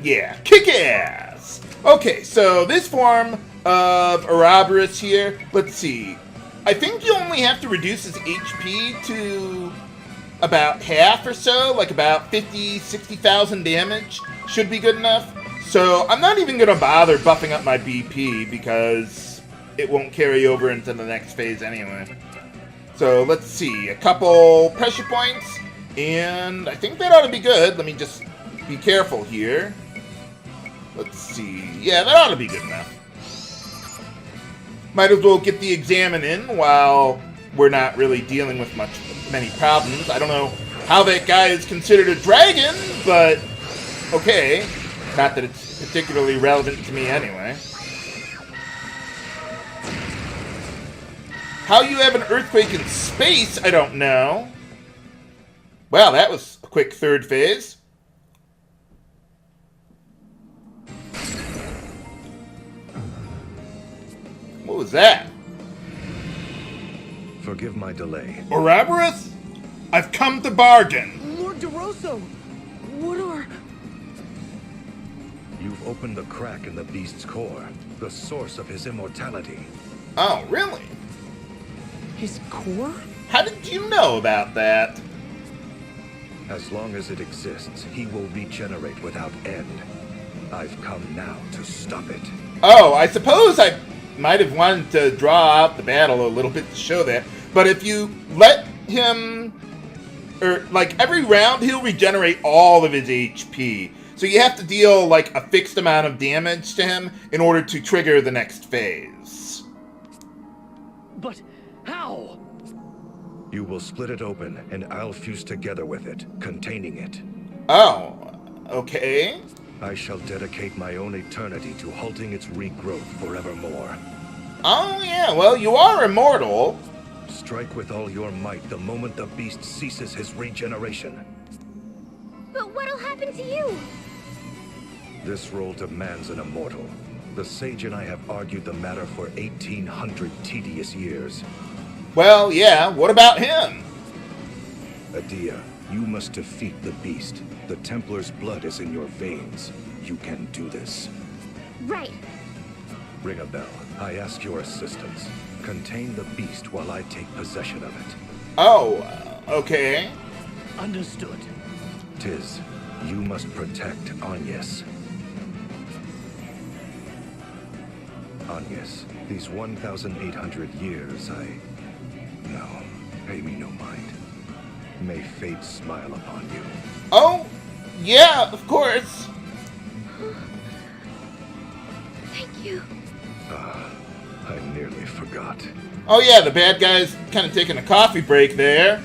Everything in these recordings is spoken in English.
Yeah, kick ass! Okay, so this form of Ouroboros here, let's see. I think you only have to reduce his HP to about half or so, like about 50, 60,000 damage should be good enough. So I'm not even going to bother buffing up my BP because it won't carry over into the next phase anyway. So let's see, a couple pressure points, and I think that ought to be good. Let me just be careful here. Let's see. Yeah, that ought to be good enough. Might as well get the examine in while we're not really dealing with many problems. I don't know how that guy is considered a dragon, but okay. Not that it's particularly relevant to me anyway. How you have an earthquake in space, I don't know. Well, that was a quick third phase. What was that? Forgive my delay. Ouroboros? I've come to bargain. Lord DeRosso, what are... You've opened the crack in the beast's core, the source of his immortality. Oh, really? his core? How did you know about that? As long as it exists, he will regenerate without end. I've come now to stop it. Oh, I suppose I might have wanted to draw out the battle a little bit to show that. But if you let him... or, like, every round he'll regenerate all of his HP. So you have to deal, like, a fixed amount of damage to him in order to trigger the next phase. But how? You will split it open, and I'll fuse together with it, containing it. Oh, okay. I shall dedicate my own eternity to halting its regrowth forevermore. Oh, yeah, well, you are immortal. Strike with all your might the moment the beast ceases his regeneration. But what'll happen to you? This role demands an immortal. The sage and I have argued the matter for 1,800 tedious years. Well, yeah, what about him? Edea, you must defeat the beast. The Templar's blood is in your veins. You can do this. Right. Ringabel, I ask your assistance. Contain the beast while I take possession of it. Oh, okay. Understood. Tis, you must protect Agnès. Agnès, these 1,800 years, No, pay me no mind. May fate smile upon you. Oh, yeah, of course. Thank you. I nearly forgot. Oh, yeah, the bad guy's kind of taking a coffee break there.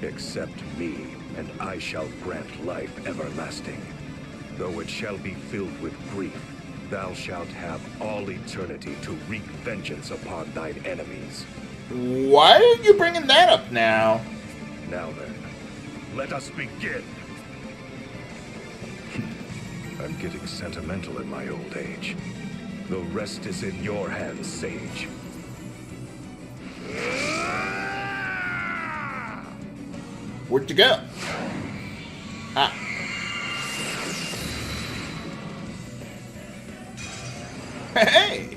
Accept me, and I shall grant life everlasting. Though it shall be filled with grief, thou shalt have all eternity to wreak vengeance upon thine enemies. Why are you bringing that up now? Now then, let us begin. I'm getting sentimental in my old age. The rest is in your hands, Sage. Where'd you go? Ah. Hey!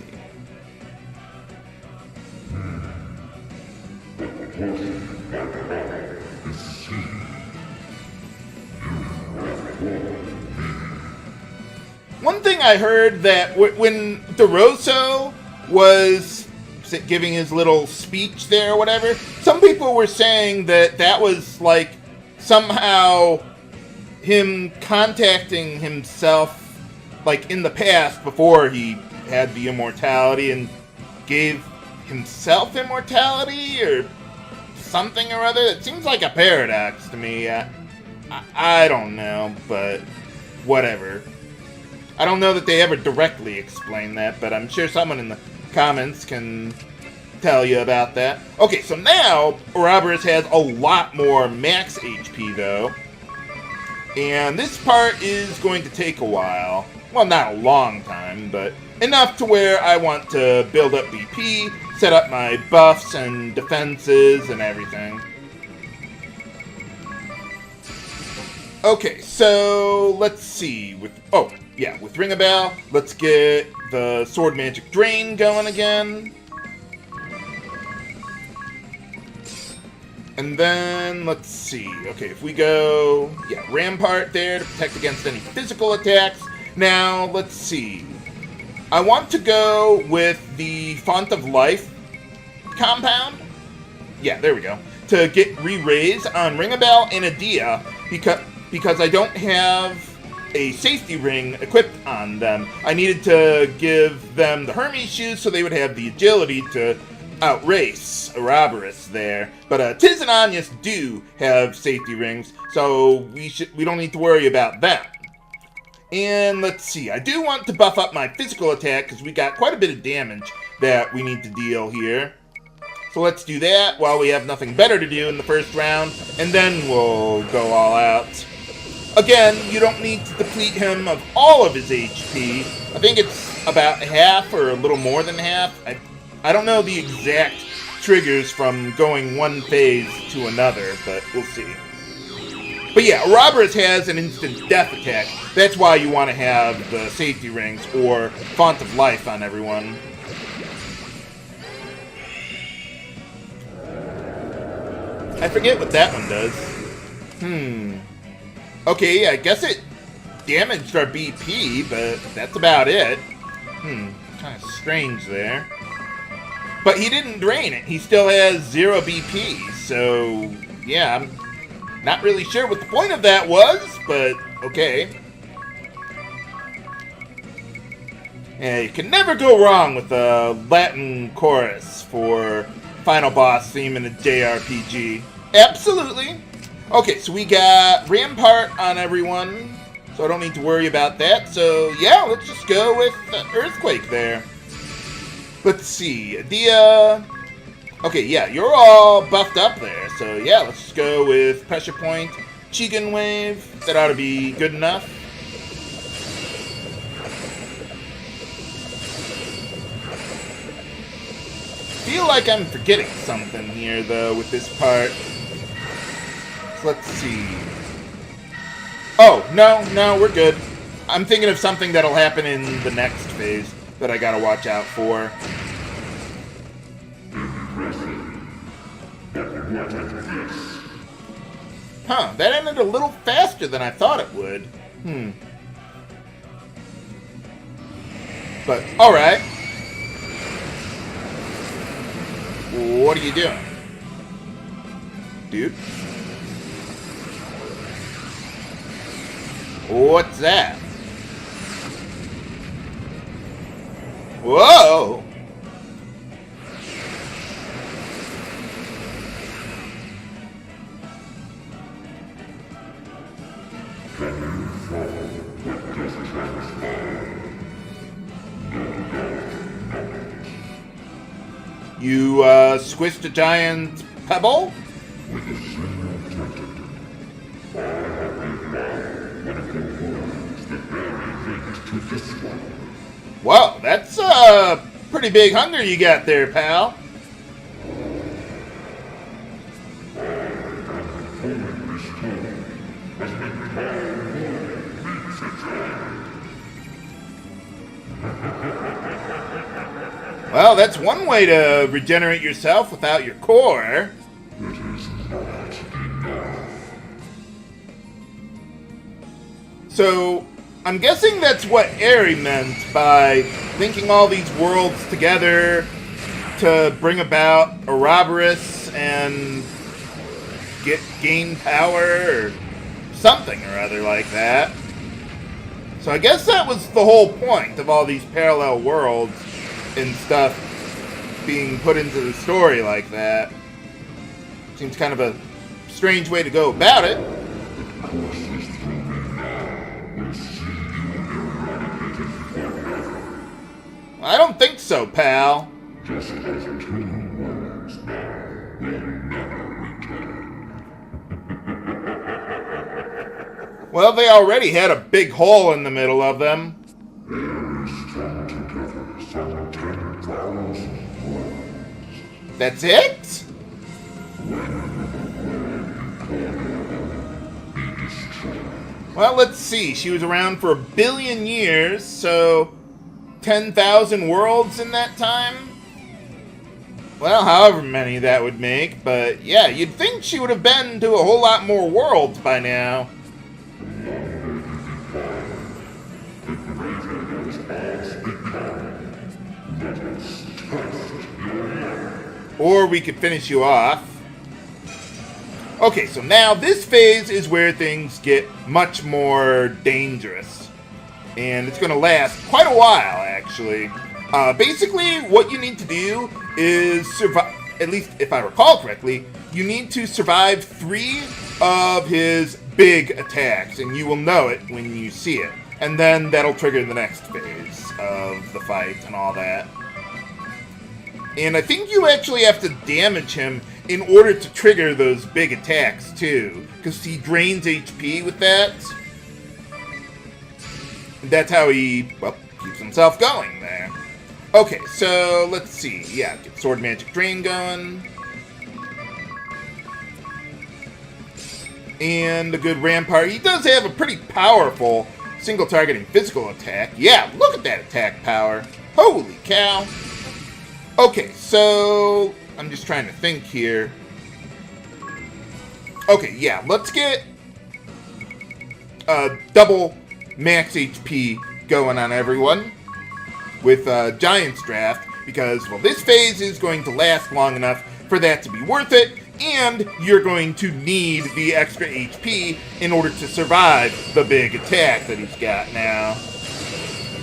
One thing I heard that when DeRosso was giving his little speech there or whatever, some people were saying that that was like somehow him contacting himself like in the past before he had the immortality and gave himself immortality or something or other. It seems like a paradox to me. I don't know, but whatever. I don't know that they ever directly explain that, but I'm sure someone in the comments can tell you about that. Okay, so now Ouroboros has a lot more max HP though. And this part is going to take a while. Well, not a long time, but enough to where I want to build up BP, set up my buffs and defenses and everything. Okay, so let's see. With Ringabel, let's get the Sword Magic Drain going again. And then, let's see. Okay, if we go, Rampart there to protect against any physical attacks. Now, let's see. I want to go with the Font of Life compound. Yeah, there we go. To get re-raise on Ringabel and Edea because I don't have a safety ring equipped on them. I needed to give them the Hermes shoes so they would have the agility to outrace Ouroboros there. But Tiz and Agnès do have safety rings, so we don't need to worry about them. And let's see, I do want to buff up my physical attack because we got quite a bit of damage that we need to deal here. So let's do that while we have nothing better to do in the first round, and then we'll go all out. Again, you don't need to deplete him of all of his HP. I think it's about half or a little more than half. I don't know the exact triggers from going one phase to another, but we'll see. But yeah, Ouroboros has an instant death attack. That's why you want to have the safety rings or Font of Life on everyone. I forget what that one does. Okay, I guess it damaged our BP, but that's about it. Kind of strange there. But he didn't drain it. He still has 0 BP, so yeah, I'm not really sure what the point of that was, but okay. Yeah, you can never go wrong with the Latin chorus for final boss theme in a JRPG. Absolutely. Okay, so we got Rampart on everyone, so I don't need to worry about that. So yeah, let's just go with Earthquake there. Let's see, Edea. Okay, yeah, you're all buffed up there. So yeah, let's just go with Pressure Point, Chicken Wave. That ought to be good enough. Feel like I'm forgetting something here though with this part. So let's see. Oh, no, we're good. I'm thinking of something that'll happen in the next phase that I gotta watch out for. Huh, that ended a little faster than I thought it would. But, alright. What are you doing? Dude? What's that? Whoa! You, squished a giant pebble? Wow, that's a pretty big hunger you got there, pal. Well, that's one way to regenerate yourself without your core. So, I'm guessing that's what Eri meant by linking all these worlds together to bring about Ouroboros and gain power or something or other like that. So I guess that was the whole point of all these parallel worlds and stuff being put into the story like that. Seems kind of a strange way to go about it. I don't think so, pal. Just as 2 worlds now will never return. Well, they already had a big hole in the middle of them. They will strung together some 10,000 worlds. That's it? Well, let's see. She was around for 1 billion years, so 10,000 worlds in that time? Well, however many that would make, but yeah, you'd think she would have been to a whole lot more worlds by now. Or we could finish you off. Okay, so now this phase is where things get much more dangerous. And it's going to last quite a while, actually. Basically, what you need to do is survive, at least if I recall correctly, you need to survive 3 of his big attacks, and you will know it when you see it. And then that'll trigger the next phase of the fight and all that. And I think you actually have to damage him in order to trigger those big attacks, too. Because he drains HP with that. That's how he, well, keeps himself going there. Okay, so let's see. Yeah, get Sword Magic Drain going. And a good Rampart. He does have a pretty powerful single targeting physical attack. Yeah, look at that attack power. Holy cow. Okay, so I'm just trying to think here. Okay, yeah, let's get double max HP going on everyone with Giant's Draft, because, well, this phase is going to last long enough for that to be worth it, and you're going to need the extra HP in order to survive the big attack that he's got now.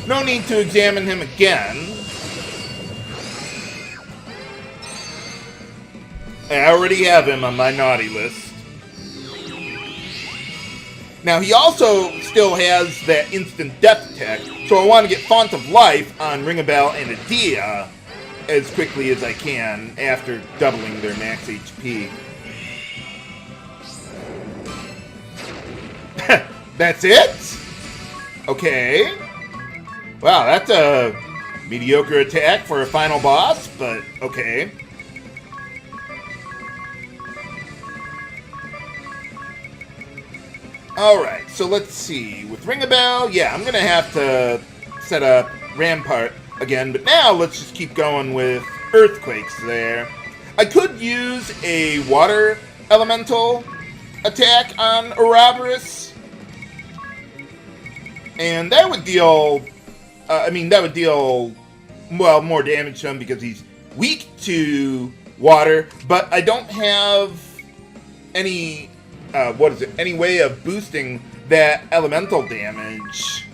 No need to examine him again. I already have him on my naughty list. Now, he also still has that instant death attack, so I want to get Font of Life on Ringabel and Edea as quickly as I can after doubling their max HP. That's it? Okay. Wow, that's a mediocre attack for a final boss, but okay. Alright, so let's see. With Ringabel, yeah, I'm going to have to set up Rampart again, but now let's just keep going with Earthquakes there. I could use a Water Elemental attack on Ouroboros, and that would deal, well, more damage to him because he's weak to water, but I don't have any... any way of boosting that elemental damage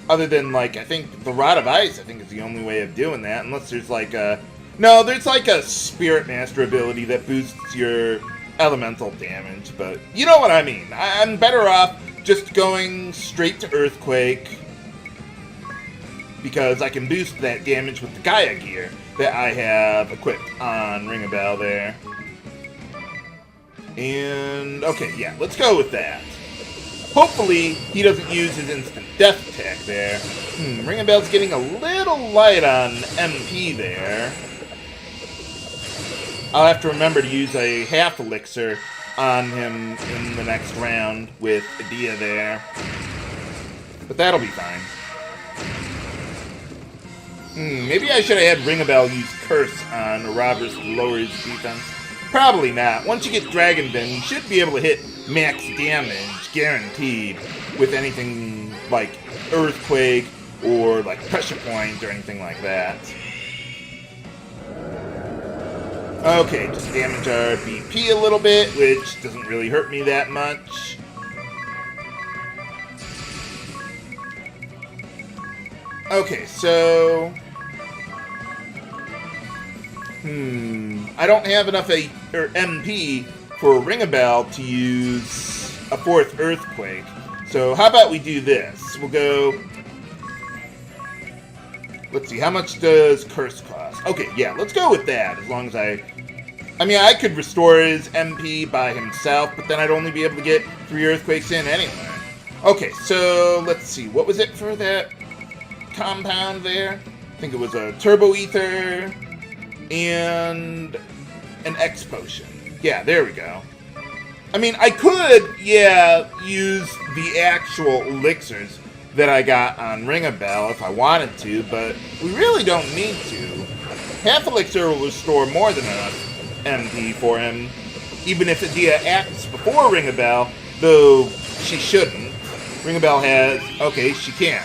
other than, like, I think the Rod of Ice, I think is the only way of doing that, unless there's like a... No, there's like a Spirit Master ability that boosts your elemental damage, but you know what I mean. I'm better off just going straight to Earthquake because I can boost that damage with the Gaia gear that I have equipped on Ringabel there. And, okay, yeah, let's go with that. Hopefully, he doesn't use his instant death attack there. Ringabel's getting a little light on MP there. I'll have to remember to use a half elixir on him in the next round with Edea there. But that'll be fine. Maybe I should have had Ringabel use Curse on Ouroboros to lower his defense. Probably not. Once you get Dragonbin, you should be able to hit max damage, guaranteed, with anything like Earthquake or like Pressure Point or anything like that. Okay, just damage our BP a little bit, which doesn't really hurt me that much. Okay, so... I don't have enough MP for Ringabel to use a 4th Earthquake. So how about we do this? We'll go... Let's see, how much does Curse cost? Okay, yeah, let's go with that, as long as I mean, I could restore his MP by himself, but then I'd only be able to get 3 Earthquakes in anyway. Okay, so let's see, what was it for that compound there? I think it was a Turbo Ether and an X Potion. Yeah, there we go. I mean, I could, yeah, use the actual elixirs that I got on Ringabel if I wanted to, but we really don't need to. Half Elixir will restore more than enough MP for him, even if Edea acts before Ringabel, though she shouldn't. Ringabel has... Okay, she can.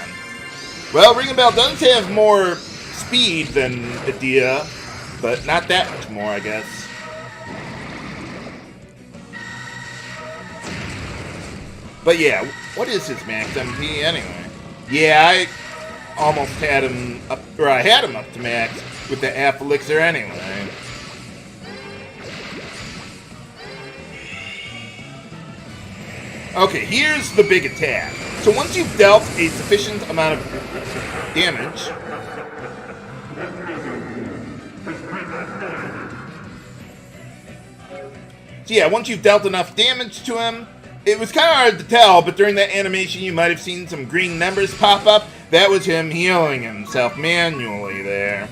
Well, Ringabel does have more speed than Edea, but not that much more, I guess. But yeah, what is his max MP anyway? Yeah, I almost had him up, or I had him up to max with the half elixir anyway. Okay, here's the big attack. So once you've dealt a sufficient amount of damage, so yeah, once you've dealt enough damage to him, it was kind of hard to tell, but during that animation you might have seen some green numbers pop up. That was him healing himself manually there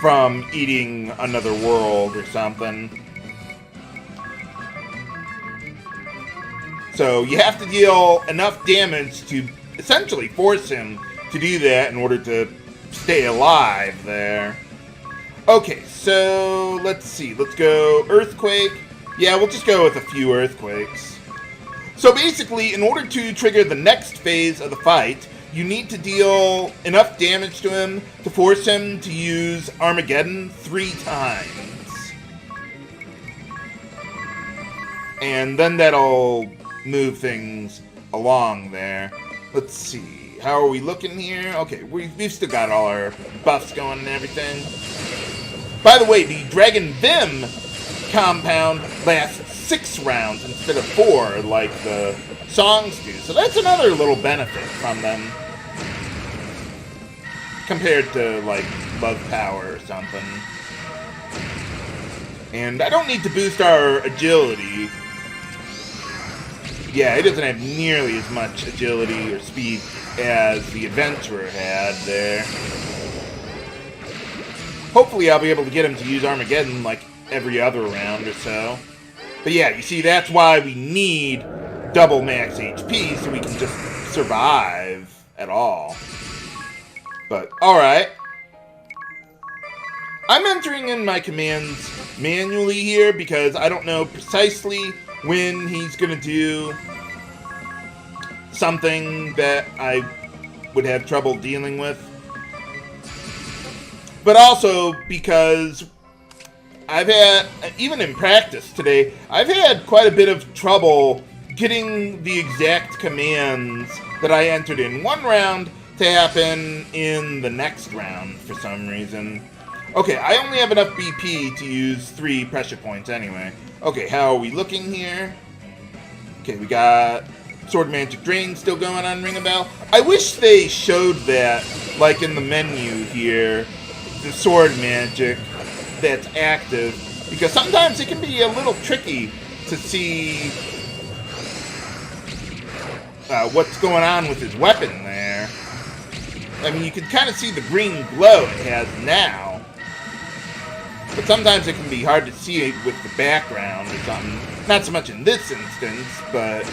from eating another world or something. So you have to deal enough damage to essentially force him to do that in order to stay alive there. Okay, so let's see. Let's go Earthquake. Yeah, we'll just go with a few Earthquakes. So basically, in order to trigger the next phase of the fight, you need to deal enough damage to him to force him to use Armageddon 3 times. And then that'll move things along there. Let's see. How are we looking here? Okay, we've still got all our buffs going and everything. By the way, the Dragon Vim compound lasts 6 rounds instead of 4 like the songs do. So that's another little benefit from them compared to like Love Power or something. And I don't need to boost our agility. Yeah, it doesn't have nearly as much agility or speed as the Adventurer had there. Hopefully I'll be able to get him to use Armageddon like every other round or so. But yeah, you see, that's why we need double max HP, so we can just survive at all. But, alright. I'm entering in my commands manually here because I don't know precisely when he's going to do something that I would have trouble dealing with. But also because I've had, even in practice today, I've had quite a bit of trouble getting the exact commands that I entered in one round to happen in the next round for some reason. Okay, I only have enough BP to use 3 pressure points anyway. Okay, how are we looking here? Okay, we got Sword Magic Drain still going on Ringabel. I wish they showed that, like in the menu here, the Sword Magic that's active, because sometimes it can be a little tricky to see what's going on with his weapon there. I mean, you can kind of see the green glow it has now, but sometimes it can be hard to see it with the background or something. Not so much in this instance, but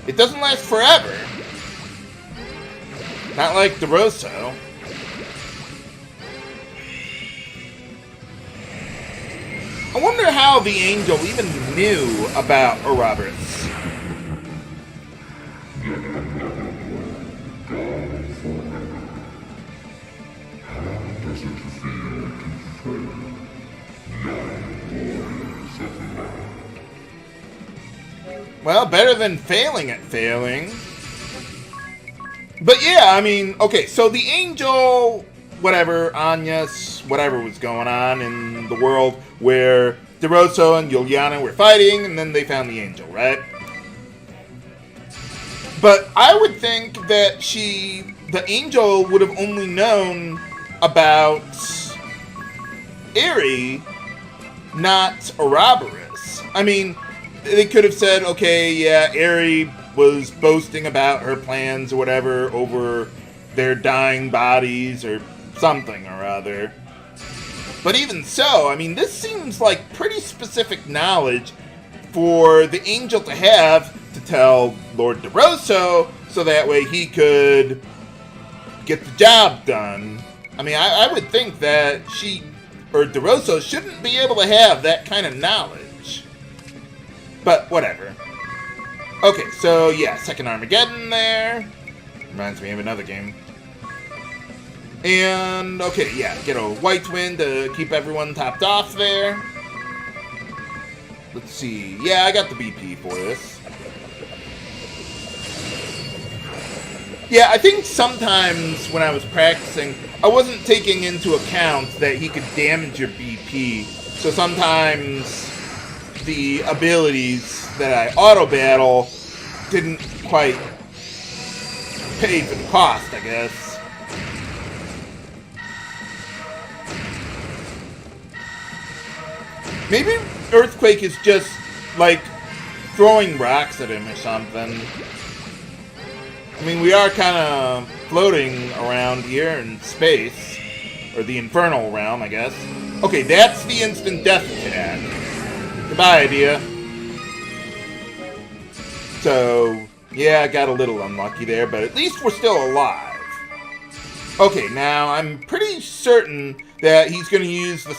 it doesn't last forever. Not like DeRosso. I wonder how the Angel even knew about Ouroboros. Well, better than failing at failing. But yeah, I mean, okay, so the angel, whatever, Agnès, whatever was going on in the world where DeRosso and Juliana were fighting, and then they found the angel, right? But I would think that the angel would have only known about Eri, not Ouroboros. I mean, they could have said, okay, yeah, Eri was boasting about her plans or whatever over their dying bodies or something or other. But even so, I mean, this seems like pretty specific knowledge for the angel to have to tell Lord DeRosso so that way he could get the job done. I mean, I would think that DeRosso shouldn't be able to have that kind of knowledge. But whatever. Okay, so yeah, second Armageddon there. Reminds me of another game. And, okay, yeah, get a white wind to keep everyone topped off there. Let's see. Yeah, I got the BP for this. Yeah, I think sometimes when I was practicing, I wasn't taking into account that he could damage your BP. So sometimes the abilities that I auto-battle didn't quite pay for the cost, I guess. Maybe Earthquake is just, like, throwing rocks at him or something. I mean, we are kind of floating around here in space. Or the Infernal Realm, I guess. Okay, that's the instant death attack. Goodbye, Edea. So, yeah, I got a little unlucky there, but at least we're still alive. Okay, now I'm pretty certain that he's going to use the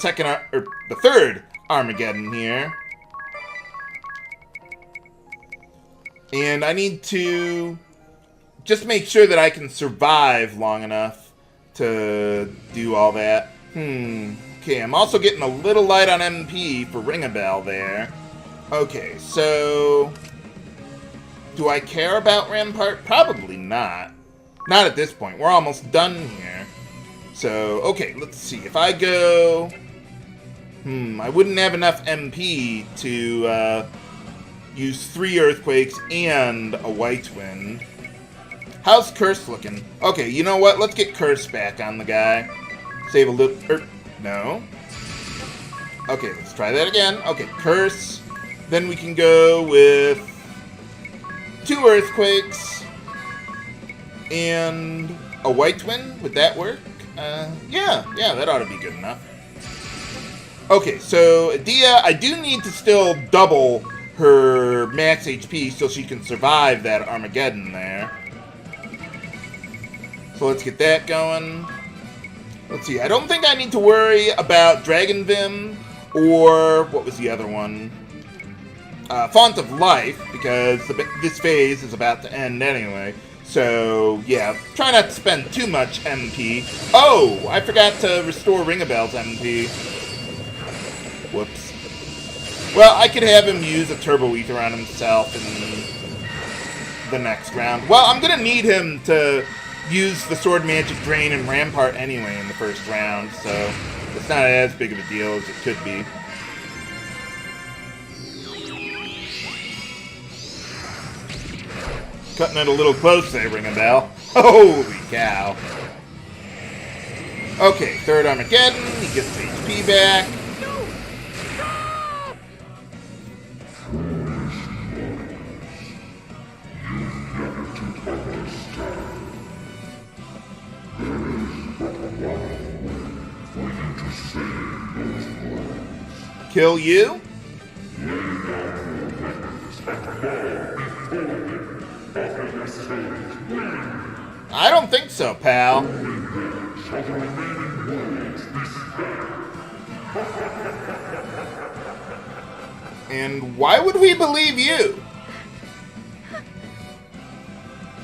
third Armageddon here. And I need to just make sure that I can survive long enough to do all that. Okay, I'm also getting a little light on MP for Ringabel there. Okay, so do I care about Rampart? Probably not. Not at this point. We're almost done here. So, okay, let's see. If I go... I wouldn't have enough MP to use 3 Earthquakes and a White Wind. How's Curse looking? Okay, you know what? Let's get Curse back on the guy. Save a little... no. Okay, let's try that again. Okay, Curse. Then we can go with 2 Earthquakes and a White Wind. Would that work? Yeah, that ought to be good enough. Okay, so Edea, I do need to still double her max HP so she can survive that Armageddon there. So let's get that going. Let's see, I don't think I need to worry about Dragon Vim or, what was the other one? Font of Life, because this phase is about to end anyway. So, yeah, try not to spend too much MP. Oh, I forgot to restore Ringabel's MP. Whoops. Well, I could have him use a Turbo Ether on himself in the next round. Well, I'm going to need him to use the Sword Magic Drain and Rampart anyway in the first round, so it's not as big of a deal as it could be. Cutting it a little close there, Ringabel. Holy cow. Okay, third Armageddon. He gets HP back. Kill you? I don't think so, pal. And why would we believe you?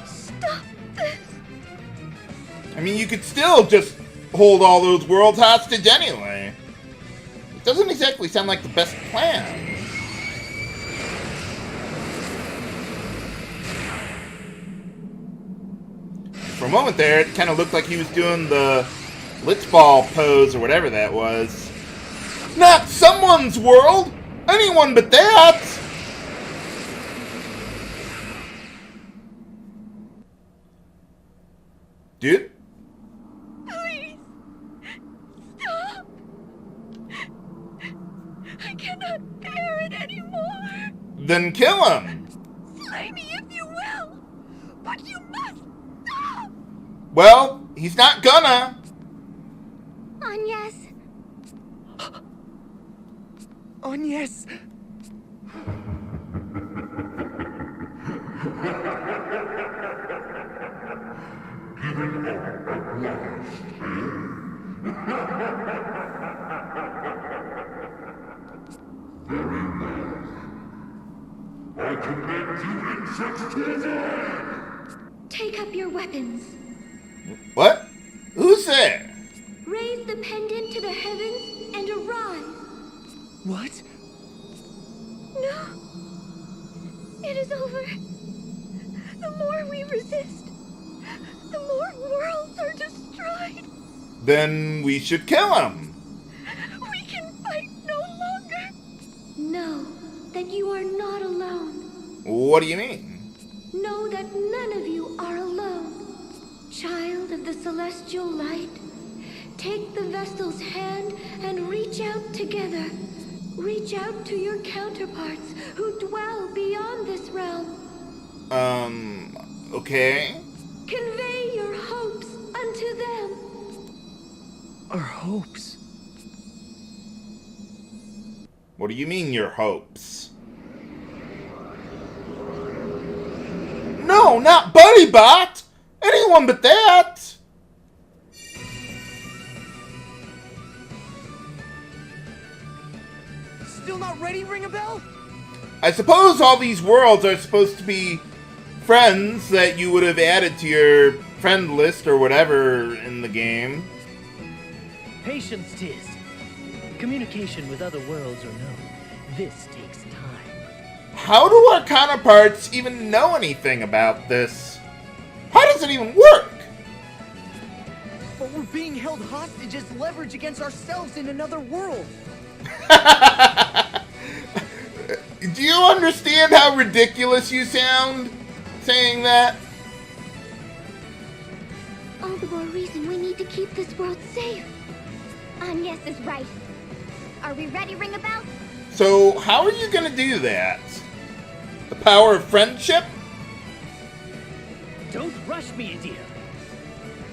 Stop this. I mean, you could still just hold all those worlds hostage anyway. It doesn't exactly sound like the best plan. For a moment there, it kind of looked like he was doing the blitzball pose or whatever that was. Not someone's world! Anyone but that! Dude? Please. Stop. I cannot bear it anymore. Then kill him! Slay me if you will. But you must stop. Well, he's not gonna. Agnès. Agnès! I command you insects to die! Take up your weapons. What? Who's there? Raise the pendant to the heavens and arise. What? No. It is over. The more we resist, the more worlds are destroyed. Then we should kill him. We can fight no longer. Know that you are not alone. What do you mean? Know that none of you are alone. Child of the celestial light, take the Vestal's hand and reach out together. Reach out to your counterparts who dwell beyond this realm. Okay. Convey your hopes unto them. Our hopes. What do you mean, your hopes? No, not BuddyBot! Anyone but that! Still not ready, Ringabel? I suppose all these worlds are supposed to be friends that you would have added to your friend list or whatever in the game. Patience 'tis. Communication with other worlds or no, this takes time. How do our counterparts even know anything about this? How does it even work? But we're being held hostage as leverage against ourselves in another world. Do you understand how ridiculous you sound saying that? All the more reason we need to keep this world safe. Agnès is right. Are we ready, Ringabel? So, how are you gonna do that? The power of friendship? Don't rush me, Edea.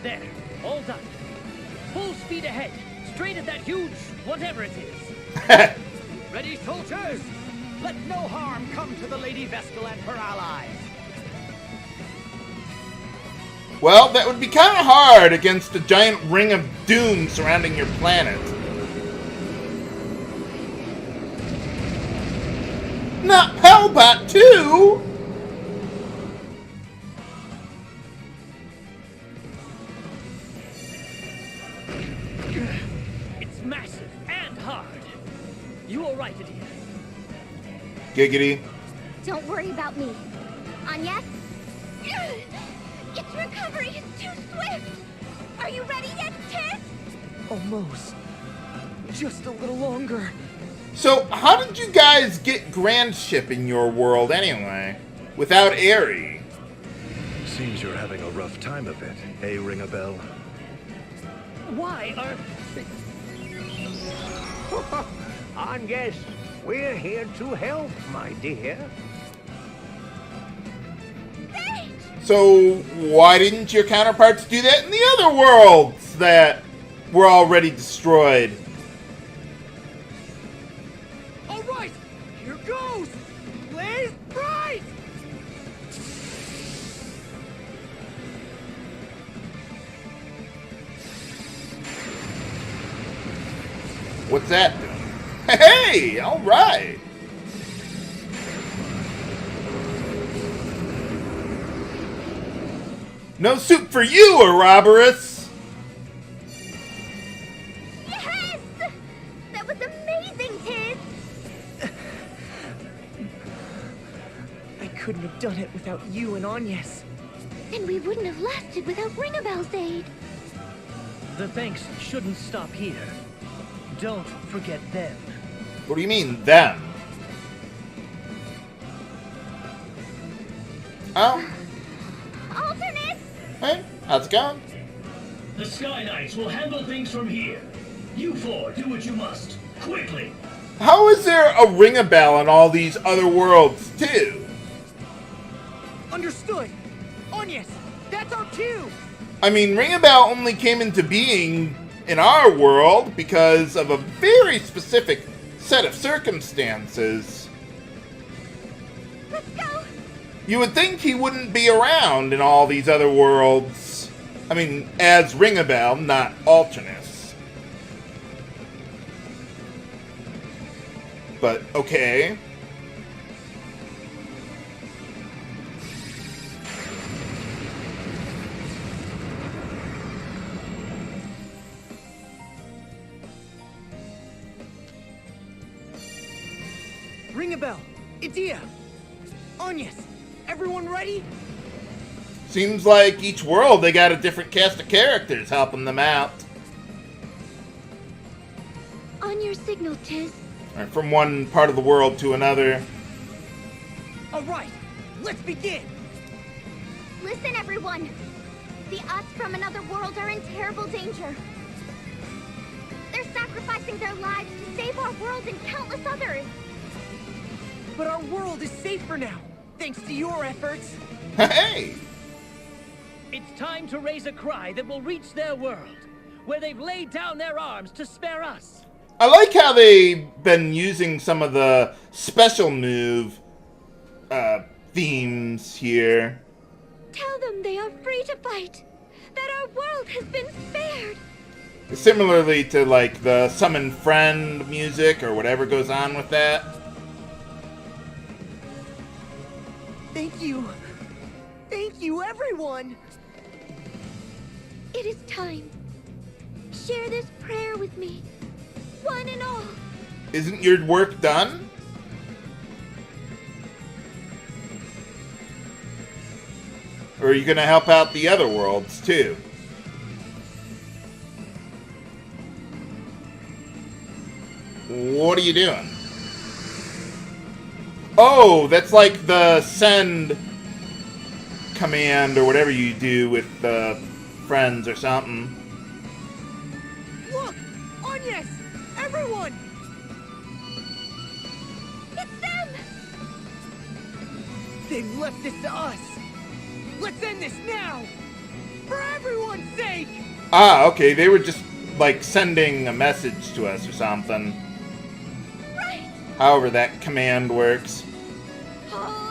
There, all done. Full speed ahead, straight at that huge whatever it is. Ready, soldiers? Let no harm come to the Lady Vestal and her allies. Well, that would be kind of hard against a giant ring of doom surrounding your planet. Not Hellbot too! It's massive and hard. You all right, Edea? Giggity. Don't worry about me. Agnès? Its recovery is too swift. Are you ready yet, Tiz? Almost. Just a little longer. So, how did you guys get Grand Ship in your world anyway? Without Aerie? Seems you're having a rough time of it, eh, Ringabel? Why are... Agnès, we're here to help, my dear. So, why didn't your counterparts do that in the other worlds that were already destroyed? All right, here goes. Blaze bright. What's that doing? Hey, alright! No soup for you, Ouroboros! Yes! That was amazing, Tiz! I couldn't have done it without you and Agnès. And we wouldn't have lasted without Ringabel's aid. The thanks shouldn't stop here. Don't forget them. What do you mean, them? Oh. Alternate! Hey, how's it going? The Sky Knights will handle things from here. You four, do what you must. Quickly! How is there a Ringabel in all these other worlds, too? Understood. Agnès, that's our cue. I mean, Ringabel only came into being in our world because of a very specific set of circumstances. Let's go! You would think he wouldn't be around in all these other worlds. I mean, as Ringabel, not Alternus. But, okay. Ringabel, Edea, Agnès, everyone ready? Seems like each world they got a different cast of characters helping them out. On your signal, Tiz. Or from one part of the world to another. All right, let's begin. Listen, everyone. The us from another world are in terrible danger. They're sacrificing their lives to save our world and countless others. But our world is safer now, thanks to your efforts. Hey! It's time to raise a cry that will reach their world, where they've laid down their arms to spare us. I like how they've been using some of the special move themes here. Tell them they are free to fight. That our world has been spared. Similarly to like the summon friend music or whatever goes on with that. Thank you. Thank you, everyone. It is time. Share this prayer with me. One and all. Isn't your work done? Or are you gonna help out the other worlds too? What are you doing? Oh, that's like the send command or whatever you do with the friends or something. Look, Agnès, everyone. It's them! They've left this to us. Let's end this now, for everyone's sake. Ah, okay, they were just like sending a message to us or something. Right! However that command works. Oh.